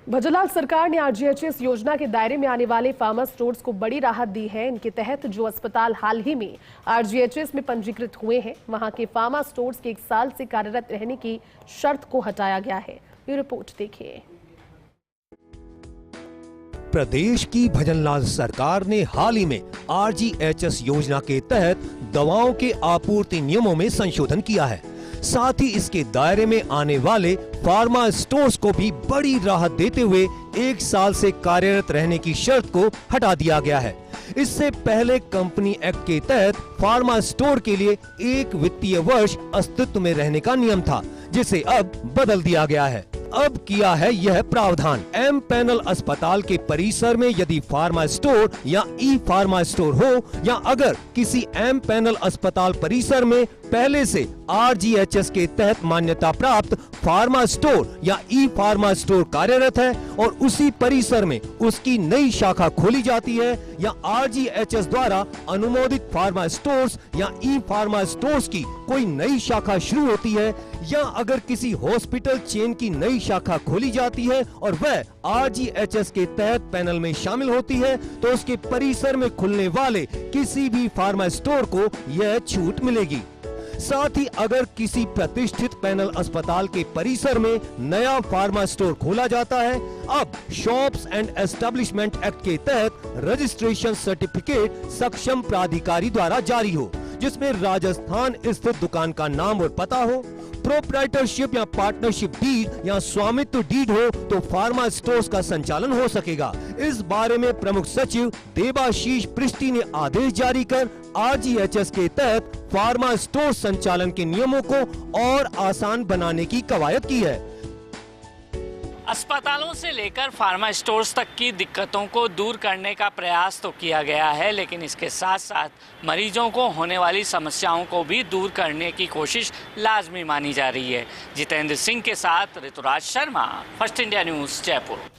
भजनलाल सरकार ने आरजीएचएस योजना के दायरे में आने वाले फार्मा स्टोर्स को बड़ी राहत दी है। इनके तहत जो अस्पताल हाल ही में आरजीएचएस में पंजीकृत हुए हैं, वहां के फार्मा स्टोर्स के 1 साल से कार्यरत रहने की शर्त को हटाया गया है। ये रिपोर्ट देखिए। प्रदेश की भजनलाल सरकार ने हाल ही में आरजीएचएस योजना के तहत दवाओं के आपूर्ति नियमों में संशोधन किया है। साथ ही इसके दायरे में आने वाले फार्मा स्टोर्स को भी बड़ी राहत देते हुए 1 साल से कार्यरत रहने की शर्त को हटा दिया गया है। इससे पहले कंपनी एक्ट के तहत फार्मा स्टोर के लिए 1 वित्तीय वर्ष अस्तित्व में रहने का नियम था, जिसे अब बदल दिया गया है। अब किया है यह प्रावधान, एम पैनल अस्पताल के परिसर में यदि फार्मा स्टोर या ई फार्मा स्टोर हो, या अगर किसी एम पैनल अस्पताल परिसर में पहले से आरजीएचएस के तहत मान्यता प्राप्त फार्मा स्टोर या ई फार्मा स्टोर कार्यरत है और उसी परिसर में उसकी नई शाखा खोली जाती है, या आरजीएचएस द्वारा अनुमोदित फार्मा स्टोर्स या ई फार्मा स्टोर्स की कोई नई शाखा शुरू होती है, या अगर किसी हॉस्पिटल चेन की नई शाखा खोली जाती है और वह आरजीएचएस के तहत पैनल में शामिल होती है, तो उसके परिसर में खुलने वाले किसी भी फार्मा स्टोर को यह छूट मिलेगी। साथ ही अगर किसी प्रतिष्ठित पैनल अस्पताल के परिसर में नया फार्मा स्टोर खोला जाता है, अब शॉप्स एंड एस्टेब्लिशमेंट एक्ट के तहत रजिस्ट्रेशन सर्टिफिकेट सक्षम प्राधिकारी द्वारा जारी हो, जिसमें राजस्थान स्थित दुकान का नाम और पता हो, प्रोप्राइटरशिप या पार्टनरशिप डीड या स्वामित्व डीड हो, तो फार्मा स्टोर्स का संचालन हो सकेगा। इस बारे में प्रमुख सचिव देबाशीष पृष्टि ने आदेश जारी कर आरजीएचएस के तहत फार्मा स्टोर संचालन के नियमों को और आसान बनाने की कवायद की है। अस्पतालों से लेकर फार्मा स्टोर्स तक की दिक्कतों को दूर करने का प्रयास तो किया गया है, लेकिन इसके साथ साथ मरीजों को होने वाली समस्याओं को भी दूर करने की कोशिश लाजमी मानी जा रही है। जितेंद्र सिंह के साथ Rituraj Sharma, First India News, Jaipur.